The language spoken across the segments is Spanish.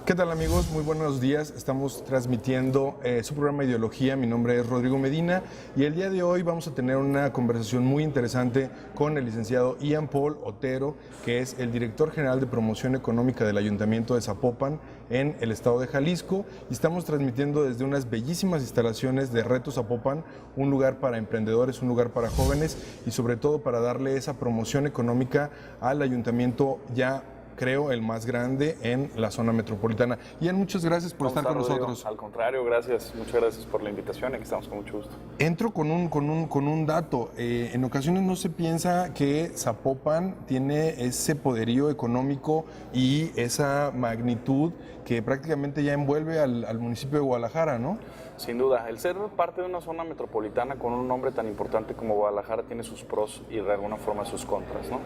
¿Qué tal, amigos? Muy buenos días. Estamos transmitiendo su programa Ideología. Mi nombre es Rodrigo Medina y el día de hoy vamos a tener una conversación muy interesante con el licenciado Ian Paul Otero, que es el director general de promoción económica del Ayuntamiento de Zapopan en el estado de Jalisco. Y estamos transmitiendo desde unas bellísimas instalaciones de Reto Zapopan, un lugar para emprendedores, un lugar para jóvenes y sobre todo para darle esa promoción económica al ayuntamiento, ya creo el más grande en la zona metropolitana. Ian, muchas gracias por estar con nosotros. Al contrario, gracias, muchas gracias por la invitación, aquí estamos con mucho gusto. Entro con un dato. En ocasiones no se piensa que Zapopan tiene ese poderío económico y esa magnitud que prácticamente ya envuelve al municipio de Guadalajara, ¿no? Sin duda, el ser parte de una zona metropolitana con un nombre tan importante como Guadalajara tiene sus pros y de alguna forma sus contras, ¿no?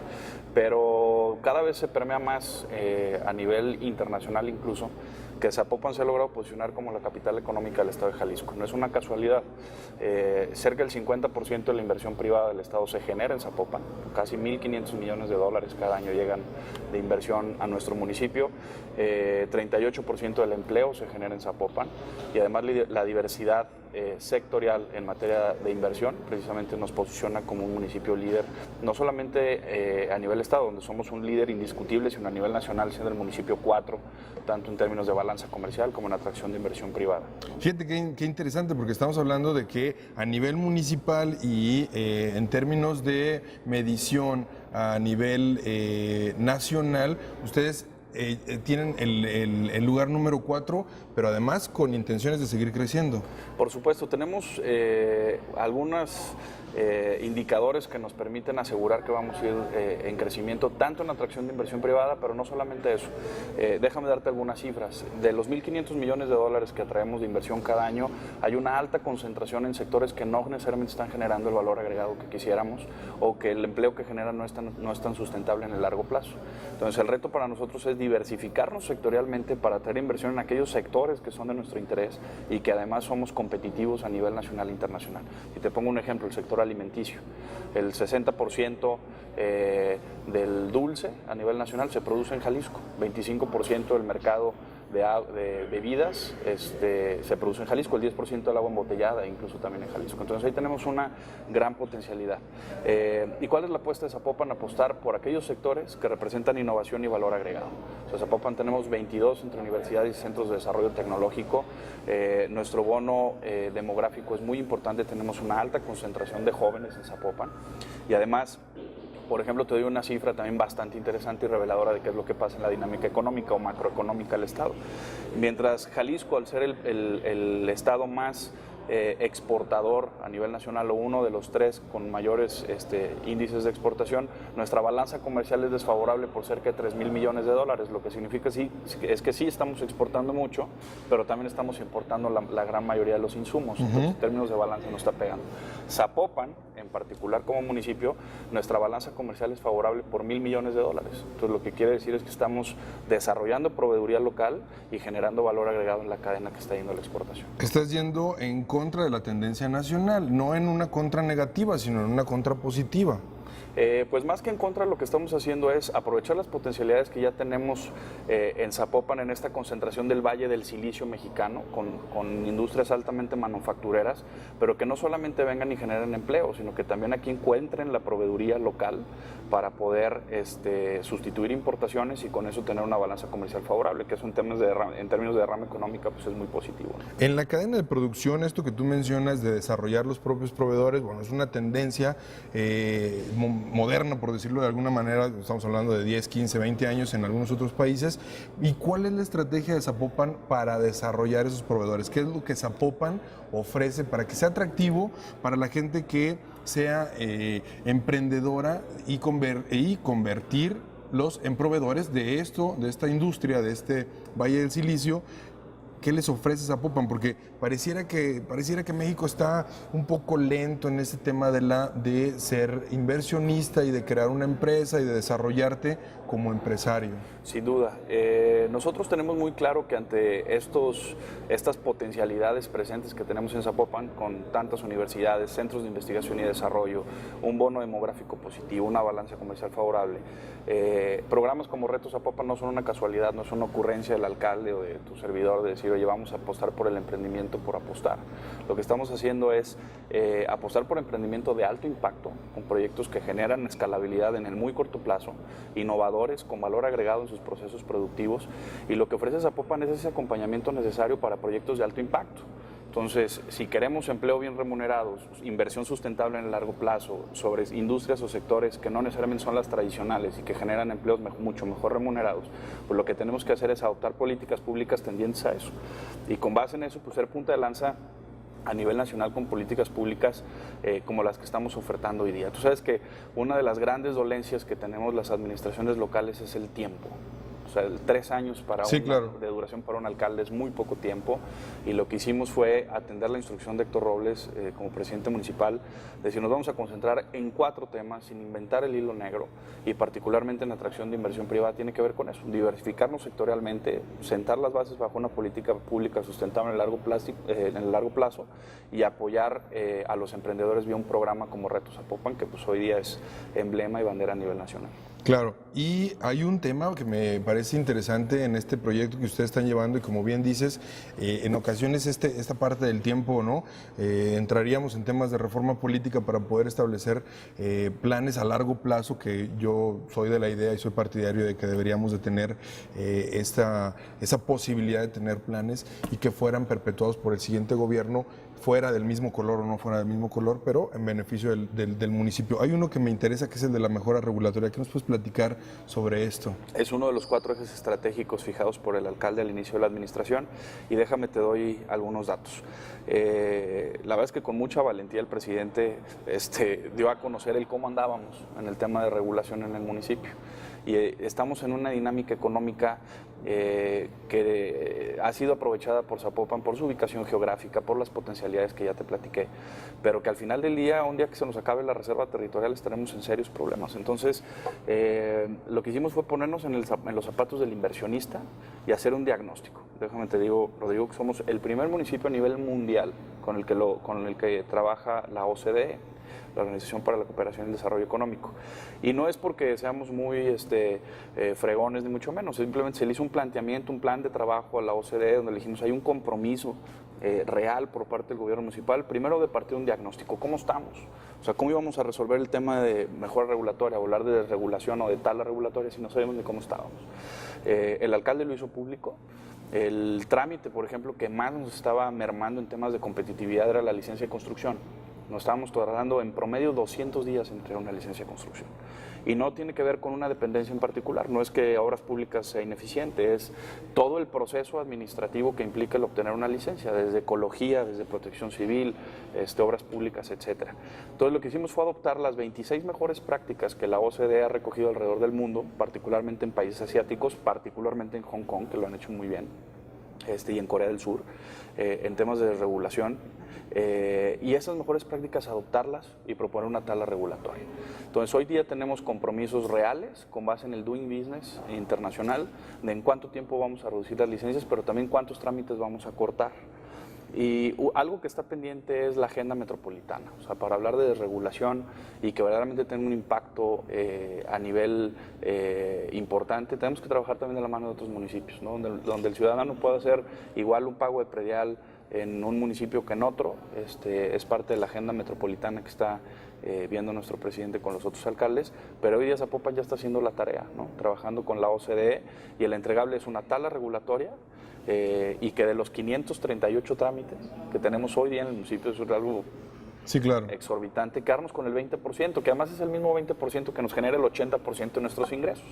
Pero cada vez se permea más a nivel internacional incluso, que Zapopan se ha logrado posicionar como la capital económica del estado de Jalisco. No es una casualidad. Cerca del 50% de la inversión privada del estado se genera en Zapopan. Casi 1.500 millones de dólares cada año llegan de inversión a nuestro municipio. 38% del empleo se genera en Zapopan y además la diversidad sectorial en materia de inversión precisamente nos posiciona como un municipio líder, no solamente a nivel estado, donde somos un líder indiscutible, sino a nivel nacional, siendo el municipio 4, tanto en términos de balanza comercial como en atracción de inversión privada. Fíjate qué interesante, porque estamos hablando de que a nivel municipal y en términos de medición a nivel nacional, ustedes tienen el lugar número 4, pero además con intenciones de seguir creciendo. Por supuesto, tenemos algunos indicadores que nos permiten asegurar que vamos a ir en crecimiento, tanto en atracción de inversión privada, pero no solamente eso. Déjame darte algunas cifras. De los 1.500 millones de dólares que atraemos de inversión cada año, hay una alta concentración en sectores que no necesariamente están generando el valor agregado que quisiéramos o que el empleo que generan no es tan sustentable en el largo plazo. Entonces, el reto para nosotros es diversificarnos sectorialmente para atraer inversión en aquellos sectores que son de nuestro interés y que además somos competitivos a nivel nacional e internacional. Y te pongo un ejemplo, el sector alimenticio. El 60% del dulce a nivel nacional se produce en Jalisco, 25% del mercado de bebidas se produce en Jalisco, el 10% del agua embotellada incluso también en Jalisco. Entonces ahí tenemos una gran potencialidad. ¿Y cuál es la apuesta de Zapopan? Apostar por aquellos sectores que representan innovación y valor agregado. O sea, Zapopan tenemos 22 entre universidades y centros de desarrollo tecnológico. Nuestro bono demográfico es muy importante, tenemos una alta concentración de jóvenes en Zapopan y además, por ejemplo, te doy una cifra también bastante interesante y reveladora de qué es lo que pasa en la dinámica económica o macroeconómica del Estado. Mientras Jalisco, al ser el Estado más exportador a nivel nacional o uno de los 3 con mayores índices de exportación, nuestra balanza comercial es desfavorable por cerca de 3.000 millones de dólares, lo que significa es que sí estamos exportando mucho, pero también estamos importando la gran mayoría de los insumos. Entonces, en términos de balanza nos está pegando. Zapopan, en particular como municipio, nuestra balanza comercial es favorable por 1.000 millones de dólares. Entonces, lo que quiere decir es que estamos desarrollando proveeduría local y generando valor agregado en la cadena que está yendo a la exportación. Estás yendo en contra de la tendencia nacional, no en una contra negativa, sino en una contra positiva. Pues más que en contra, lo que estamos haciendo es aprovechar las potencialidades que ya tenemos en Zapopan, en esta concentración del Valle del Silicio mexicano, con industrias altamente manufactureras, pero que no solamente vengan y generen empleo, sino que también aquí encuentren la proveeduría local para poder sustituir importaciones y con eso tener una balanza comercial favorable, que eso en términos de derrama económica pues es muy positivo, ¿no? En la cadena de producción, esto que tú mencionas de desarrollar los propios proveedores, bueno, es una tendencia moderna, por decirlo de alguna manera, estamos hablando de 10, 15, 20 años en algunos otros países. ¿Y cuál es la estrategia de Zapopan para desarrollar esos proveedores? ¿Qué es lo que Zapopan ofrece para que sea atractivo para la gente que sea emprendedora y convertirlos en proveedores de esta industria, de este Valle del Silicio? ¿Qué les ofrece Zapopan? Porque pareciera que México está un poco lento en ese tema de ser inversionista y de crear una empresa y de desarrollarte como empresario? Sin duda. Nosotros tenemos muy claro que ante estas potencialidades presentes que tenemos en Zapopan, con tantas universidades, centros de investigación y desarrollo, un bono demográfico positivo, una balanza comercial favorable, programas como Reto Zapopan no son una casualidad, no es una ocurrencia del alcalde o de tu servidor de decir, oye, vamos a apostar por el emprendimiento por apostar. Lo que estamos haciendo es apostar por emprendimiento de alto impacto, con proyectos que generan escalabilidad en el muy corto plazo, innovadores, con valor agregado en sus procesos productivos, y lo que ofrece Zapopan es ese acompañamiento necesario para proyectos de alto impacto. Entonces, si queremos empleo bien remunerado, inversión sustentable en el largo plazo, sobre industrias o sectores que no necesariamente son las tradicionales y que generan empleos mucho mejor remunerados, pues lo que tenemos que hacer es adoptar políticas públicas tendientes a eso. Y con base en eso, pues ser punta de lanza a nivel nacional con políticas públicas como las que estamos ofertando hoy día. Tú sabes que una de las grandes dolencias que tenemos las administraciones locales es el tiempo. O sea, 3 años de duración para un alcalde es muy poco tiempo, y lo que hicimos fue atender la instrucción de Héctor Robles como presidente municipal, decir, nos vamos a concentrar en 4 temas sin inventar el hilo negro, y particularmente en la atracción de inversión privada tiene que ver con eso, diversificarnos sectorialmente, sentar las bases bajo una política pública sustentable en el largo plazo y apoyar a los emprendedores vía un programa como Reto Zapopan, que pues hoy día es emblema y bandera a nivel nacional. Claro, y hay un tema que me parece interesante en este proyecto que ustedes están llevando, y como bien dices, en ocasiones esta parte del tiempo, ¿no? Entraríamos en temas de reforma política para poder establecer planes a largo plazo, que yo soy de la idea y soy partidario de que deberíamos de tener esa posibilidad de tener planes y que fueran perpetuados por el siguiente gobierno, fuera del mismo color o no fuera del mismo color, pero en beneficio del municipio. Hay uno que me interesa, que es el de la mejora regulatoria. ¿Qué nos puedes platicar sobre esto? Es uno de los 4 ejes estratégicos fijados por el alcalde al inicio de la administración, y déjame te doy algunos datos. La verdad es que con mucha valentía el presidente dio a conocer el cómo andábamos en el tema de regulación en el municipio. Y estamos en una dinámica económica que ha sido aprovechada por Zapopan por su ubicación geográfica, por las potencialidades que ya te platiqué, pero que al final del día, un día que se nos acabe la reserva territorial, estaremos en serios problemas. Entonces, lo que hicimos fue ponernos en los zapatos del inversionista y hacer un diagnóstico. Déjame te digo, Rodrigo, que somos el primer municipio a nivel mundial con el que trabaja la OCDE, la Organización para la Cooperación y el Desarrollo Económico. Y no es porque seamos muy fregones, ni mucho menos, simplemente se le hizo un planteamiento, un plan de trabajo a la OCDE, donde le dijimos, hay un compromiso real por parte del gobierno municipal, primero de partir de un diagnóstico, ¿cómo estamos? O sea, ¿cómo íbamos a resolver el tema de mejora regulatoria, o hablar de desregulación o de tala regulatoria si no sabemos ni cómo estábamos? El alcalde lo hizo público. El trámite, por ejemplo, que más nos estaba mermando en temas de competitividad era la licencia de construcción. Nos estábamos tardando en promedio 200 días en entregar una licencia de construcción. Y no tiene que ver con una dependencia en particular, no es que Obras Públicas sea ineficiente, es todo el proceso administrativo que implica el obtener una licencia, desde ecología, desde protección civil, obras públicas, etc. Entonces lo que hicimos fue adoptar las 26 mejores prácticas que la OCDE ha recogido alrededor del mundo, particularmente en países asiáticos, particularmente en Hong Kong, que lo han hecho muy bien, y en Corea del Sur, en temas de regulación. Y esas mejores prácticas adoptarlas y proponer una tabla regulatoria. Entonces hoy día tenemos compromisos reales con base en el Doing Business internacional de en cuánto tiempo vamos a reducir las licencias, pero también cuántos trámites vamos a cortar. Y algo que está pendiente es la agenda metropolitana, o sea, para hablar de desregulación y que verdaderamente tenga un impacto a nivel importante, tenemos que trabajar también de la mano de otros municipios, ¿no? Donde el ciudadano pueda hacer igual un pago de predial en un municipio que en otro, es parte de la agenda metropolitana que está viendo nuestro presidente con los otros alcaldes, pero hoy día Zapopan ya está haciendo la tarea, ¿no? Trabajando con la OCDE, y el entregable es una tabla regulatoria, y que de los 538 trámites que tenemos hoy día en el municipio, es algo sí, claro, exorbitante, quedarnos con el 20%, que además es el mismo 20% que nos genera el 80% de nuestros ingresos.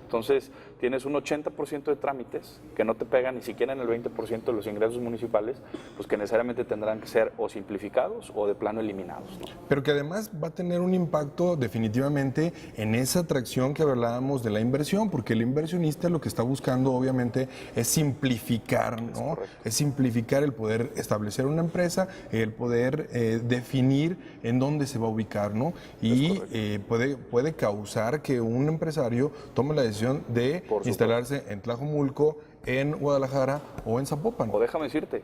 Entonces, tienes un 80% de trámites que no te pegan ni siquiera en el 20% de los ingresos municipales, pues que necesariamente tendrán que ser o simplificados o de plano eliminados, ¿no? Pero que además va a tener un impacto definitivamente en esa atracción que hablábamos de la inversión, porque el inversionista lo que está buscando obviamente es simplificar, ¿no? Es simplificar el poder establecer una empresa, el poder definir en dónde se va a ubicar, ¿no? Y puede causar que un empresario tome la decisión de instalarse en Tlajomulco, en Guadalajara o en Zapopan. O déjame decirte,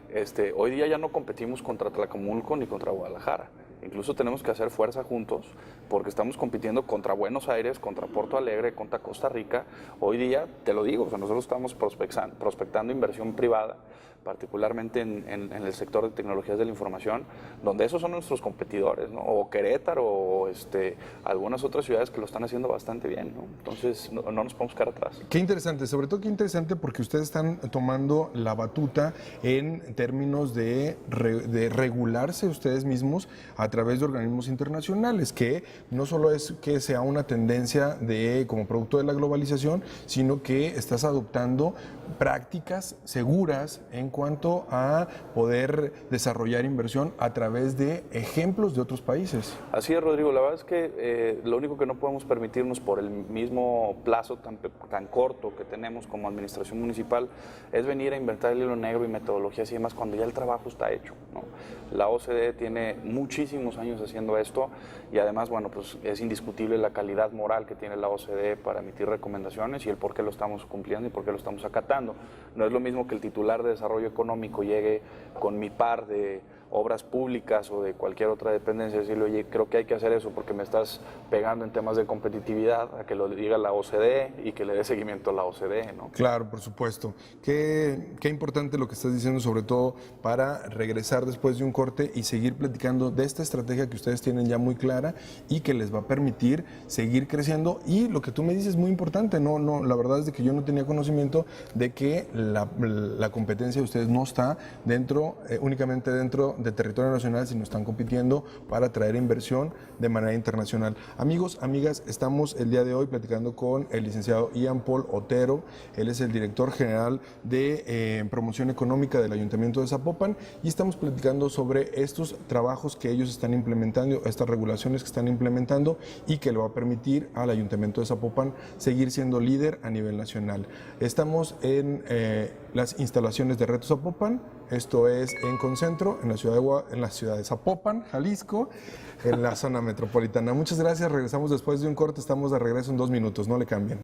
hoy día ya no competimos contra Tlacomulco ni contra Guadalajara. Incluso tenemos que hacer fuerza juntos porque estamos compitiendo contra Buenos Aires, contra Porto Alegre, contra Costa Rica. Hoy día, te lo digo, o sea, nosotros estamos prospectando inversión privada, particularmente en el sector de tecnologías de la información, donde esos son nuestros competidores, ¿no? O Querétaro, o algunas otras ciudades que lo están haciendo bastante bien, ¿no? Entonces, no nos podemos quedar atrás. Qué interesante, sobre todo qué interesante porque ustedes están tomando la batuta en términos de regularse ustedes mismos a través de organismos internacionales, que no solo es que sea una tendencia como producto de la globalización, sino que estás adoptando prácticas seguras en cuanto a poder desarrollar inversión a través de ejemplos de otros países. Así es, Rodrigo. La verdad es que lo único que no podemos permitirnos por el mismo plazo tan corto que tenemos como administración municipal es venir a inventar el hilo negro y metodologías y demás cuando ya el trabajo está hecho, ¿no? La OCDE tiene muchísimos años haciendo esto y además, bueno, pues es indiscutible la calidad moral que tiene la OCDE para emitir recomendaciones y el por qué lo estamos cumpliendo y por qué lo estamos acatando. No es lo mismo que el titular de Desarrollo Económico llegue con mi par de obras públicas o de cualquier otra dependencia y decirle, oye, creo que hay que hacer eso porque me estás pegando en temas de competitividad, a que lo diga la OCDE y que le dé seguimiento a la OCDE, ¿no? Claro, por supuesto. Qué importante lo que estás diciendo, sobre todo para regresar después de un corte y seguir platicando de esta estrategia que ustedes tienen ya muy clara y que les va a permitir seguir creciendo. Y lo que tú me dices es muy importante, no, la verdad es de que yo no tenía conocimiento de que la competencia de ustedes no está únicamente dentro de territorio nacional, sino están compitiendo para traer inversión de manera internacional. Amigos, amigas, estamos el día de hoy platicando con el licenciado Ian Paul Otero. Él es el director general de promoción económica del Ayuntamiento de Zapopan y estamos platicando sobre estos trabajos que ellos están implementando, estas regulaciones que están implementando y que le va a permitir al Ayuntamiento de Zapopan seguir siendo líder a nivel nacional. Estamos en las instalaciones de Reto Zapopan. Esto es en Concentro, en la ciudad de Zapopan, Jalisco, en la zona metropolitana. Muchas gracias, regresamos después de un corte, estamos de regreso en 2 minutos, no le cambien.